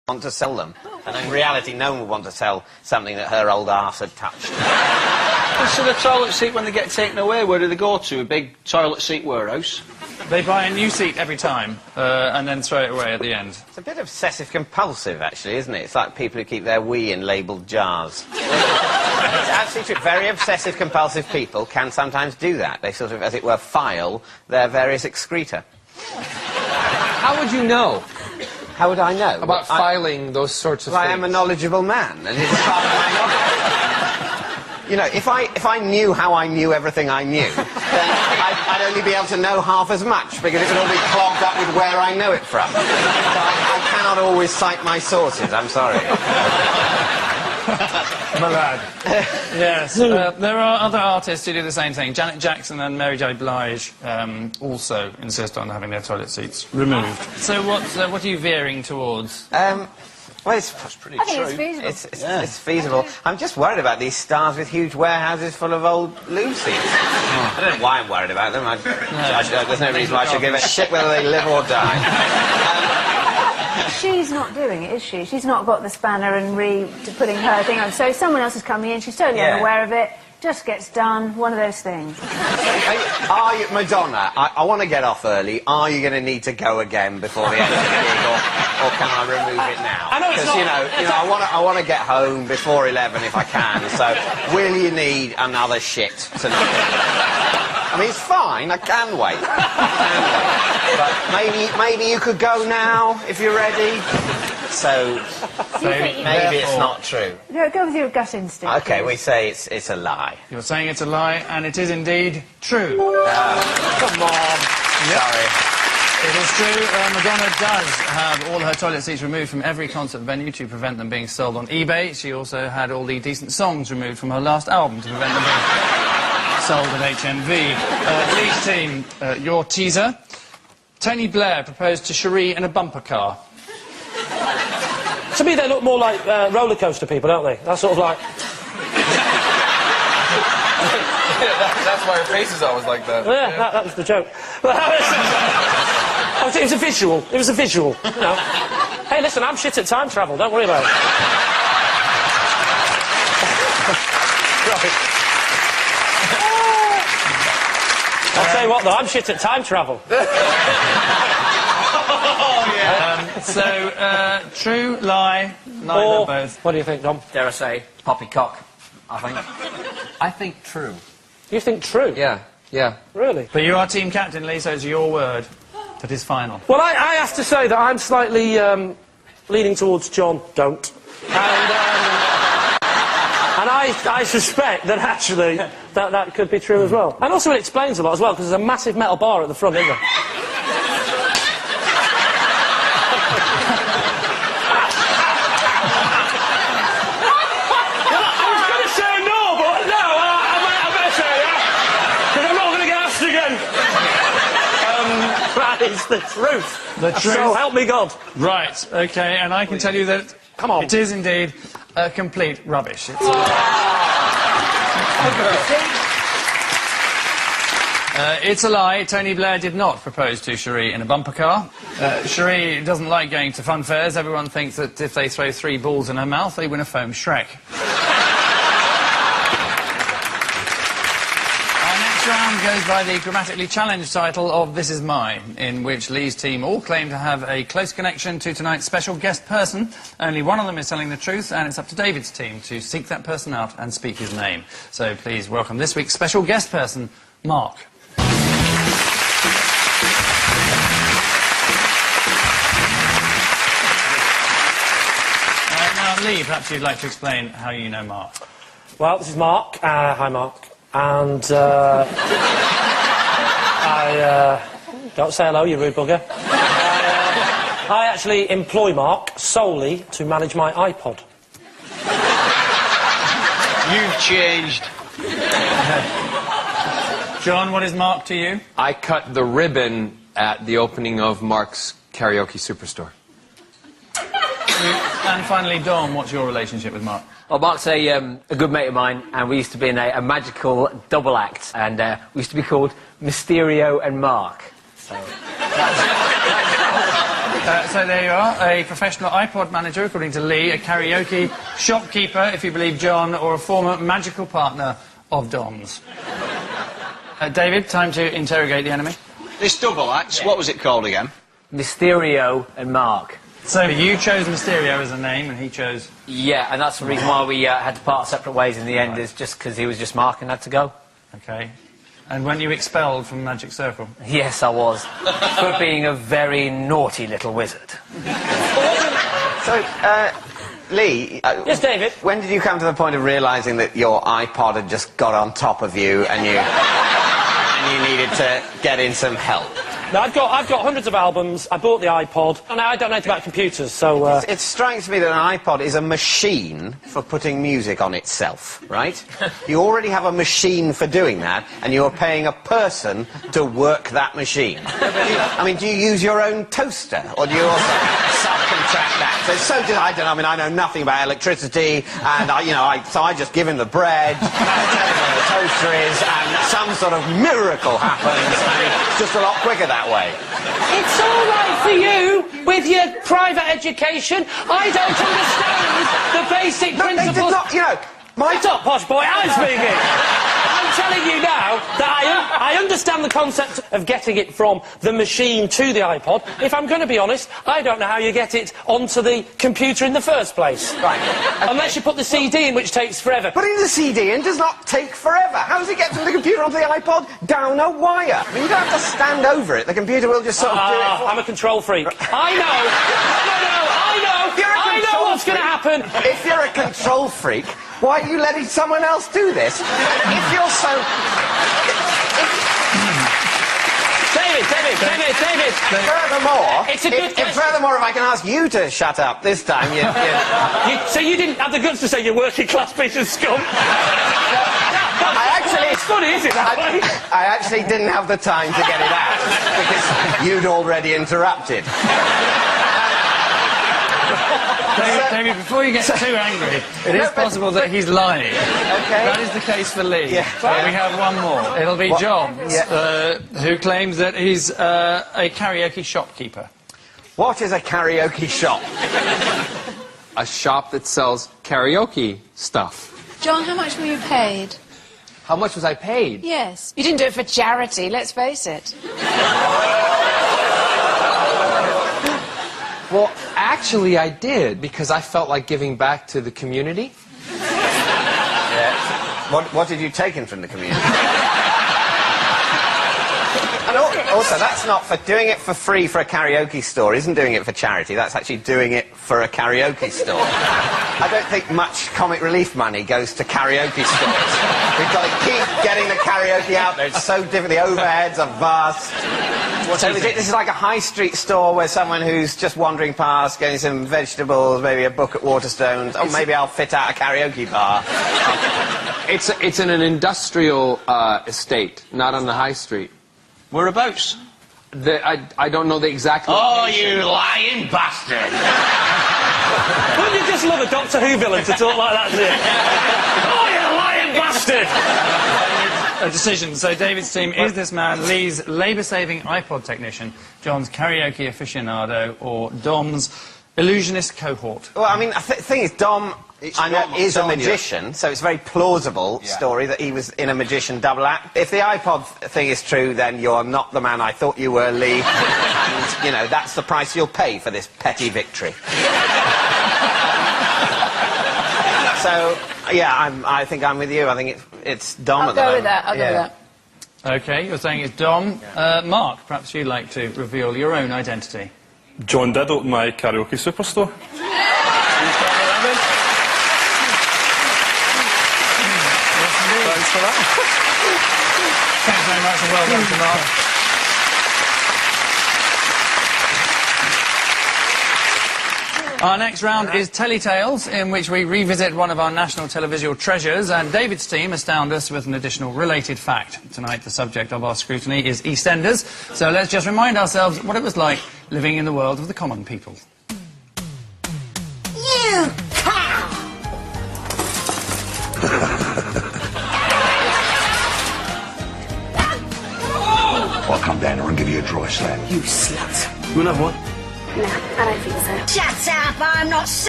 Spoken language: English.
want to sell them. And in reality, no one would want to sell something that her old arse had touched. So the toilet seat, when they get taken away, where do they go to? A big toilet seat warehouse? They buy a new seat every time, and then throw it away at the end. It's a bit obsessive-compulsive, actually, isn't it? It's like people who keep their wee in labelled jars. It's absolutely true. Very obsessive-compulsive people can sometimes do that. They sort of, as it were, file their various excreta. How would you know? How would I know? About filing those sorts of things? I am a knowledgeable man, and it's part of my knowledge. You know, if I knew how I knew everything I knew, then I'd only be able to know half as much, because it would all be clogged up with where I know it from. So I cannot always cite my sources, I'm sorry. My lad. Yes. There are other artists who do the same thing. Janet Jackson and Mary J. Blige also insist on having their toilet seats removed. So what are you veering towards? Well, it's pretty true. I think it's feasible. It's feasible. I'm just worried about these stars with huge warehouses full of old loo seats. I don't know why I'm worried about them. There's no reason why I should give a shit whether they live or die. She's not doing it, is she? She's not got the spanner and putting her thing on. So someone else is coming in, she's totally unaware of it, just gets done, one of those things. Are you, Madonna, I want to get off early. Are you going to need to go again before the end of the gig, or can I remove it now? Because, you know, I want to get home before 11 if I can, so will you need another shit tonight? I mean, it's fine, I can wait. But maybe you could go now, if you're ready. So maybe it's not true. No, go with your gut instinct. OK, we say it's a lie. You're saying it's a lie, and it is indeed true. Come on. Yep. Sorry. It is true. Madonna does have all her toilet seats removed from every concert venue to prevent them being sold on eBay. She also had all the decent songs removed from her last album to prevent them being sold at HMV. Lee's team, your teaser. Tony Blair proposed to Cherie in a bumper car. To me, they look more like roller coaster people, don't they? That's sort of like... That's why her face is always like that. Yeah, that was the joke. It was a visual. It was a visual. You know. Hey, listen, I'm shit at time travel. Don't worry about it. I'll tell you what, though, I'm shit at time travel. True, lie, neither, both. What do you think, Dom? Dare I say, poppycock, I think. I think true. You think true? Yeah. Really? But you are team captain, Lee, so it's your word that is final. Well, I have to say that I'm slightly leaning towards John, don't. And I suspect that actually that could be true as well. And also it explains a lot as well, because there's a massive metal bar at the front, isn't there? It's the truth. The truth. So help me God. Right, OK, and I can tell you that Come on. It is indeed complete rubbish. It's a lie. Tony Blair did not propose to Cherie in a bumper car. Cherie doesn't like going to fun fairs. Everyone thinks that if they throw 3 balls in her mouth, they win a foam Shrek. Round goes by the grammatically challenged title of This Is Mine, in which Lee's team all claim to have a close connection to tonight's special guest person. Only one of them is telling the truth, and it's up to David's team to seek that person out and speak his name. So please welcome this week's special guest person, Mark. Now, Lee, perhaps you'd like to explain how you know Mark. Well, this is Mark. Hi, Mark. And, don't say hello, you rude bugger. I actually employ Mark solely to manage my iPod. You've changed. John, what is Mark to you? I cut the ribbon at the opening of Mark's Karaoke Superstore. And finally, Dom, what's your relationship with Mark? Well, Mark's a good mate of mine, and we used to be in a magical double act, and we used to be called Mysterio and Mark. So, So there you are, a professional iPod manager, according to Lee, a karaoke shopkeeper, if you believe John, or a former magical partner of Dom's. David, time to interrogate the enemy. This double act, what was it called again? Mysterio and Mark. So you chose Mysterio as a name, and he chose... Yeah, and that's the reason why we had to part separate ways in the end, is just because he was just Mark and had to go. OK. And weren't you expelled from Magic Circle? Yes, I was. For being a very naughty little wizard. So, Lee... Yes, David? When did you come to the point of realising that your iPod had just got on top of you and you needed to get in some help? No, I've got hundreds of albums. I bought the iPod, and I don't know anything about computers, so... It strikes me that an iPod is a machine for putting music on itself, right? You already have a machine for doing that, and you're paying a person to work that machine. I mean, do you use your own toaster, or do you also subcontract that? So I don't know, I mean, I know nothing about electricity, and, so I just give him the bread, tell him where the toaster is, and some sort of miracle happens, and it's just a lot quicker that way. It's all right for you with your private education. I don't understand the basic principles... They did not, Shut up, posh boy, I'm speaking! I'm telling you now that I understand the concept of getting it from the machine to the iPod. If I'm going to be honest, I don't know how you get it onto the computer in the first place. Right. Okay. Unless you put the CD in, which takes forever. Putting the CD in does not take forever. How does it get from the computer onto the iPod? Down a wire. I mean, you don't have to stand over it. The computer will just sort of do it for... I'm a control freak. I know! I know what's going to happen! If you're a control freak, why are you letting someone else do this? If you're so... David! Furthermore, if I can ask you to shut up this time, So you didn't have the guts to say you're working class piece of scum? It's funny, isn't it? I actually didn't have the time to get it out, because you'd already interrupted. David, before you get too angry, it is possible that he's lying. Okay. That is the case for Lee. Yeah. We have one more. It'll be John, who claims that he's a karaoke shopkeeper. What is a karaoke shop? A shop that sells karaoke stuff. John, how much were you paid? How much was I paid? Yes. You didn't do it for charity, let's face it. Well, actually, I did, because I felt like giving back to the community. Yeah. What did you take in from the community? And also, that's not for doing it for free for a karaoke store. Isn't doing it for charity. That's actually doing it for a karaoke store. I don't think much comic relief money goes to karaoke stores. We've got to keep getting the karaoke out there. It's so different. The overheads are vast. So this is like a high street store where someone who's just wandering past, getting some vegetables, maybe a book at Waterstones, or maybe I'll fit out a karaoke bar. It's in an industrial estate, not on the high street. Whereabouts? I don't know the exact Oh, location. you lying bastard! Wouldn't you just love a Doctor Who villain to talk like that, oh, you lying bastard! A decision. So David's team is this man, Lee's labour-saving iPod technician, John's karaoke aficionado, or Dom's illusionist cohort. Well, I mean, the thing is, Dom... I know is a magician, so it's a very plausible story that he was in a magician double act. If the iPod thing is true, then you're not the man I thought you were, Lee. And, that's the price you'll pay for this petty victory. So, yeah, I think I'm with you. I think it's Dom at the moment. I'll go with that. OK, you're saying it's Dom. Mark, perhaps you'd like to reveal your own identity. John did open my karaoke superstore. Thanks for that. Thanks very much and well done to Mark. Our next round is Telly-Tales, in which we revisit one of our national televisual treasures, and David's team astound us with an additional related fact. Tonight, the subject of our scrutiny is EastEnders, so let's just remind ourselves what it was like living in the world of the common people. You cow! I'll come down here and give you a dry slap. You slut. You another one? No, I don't think so. Shut up, I'm not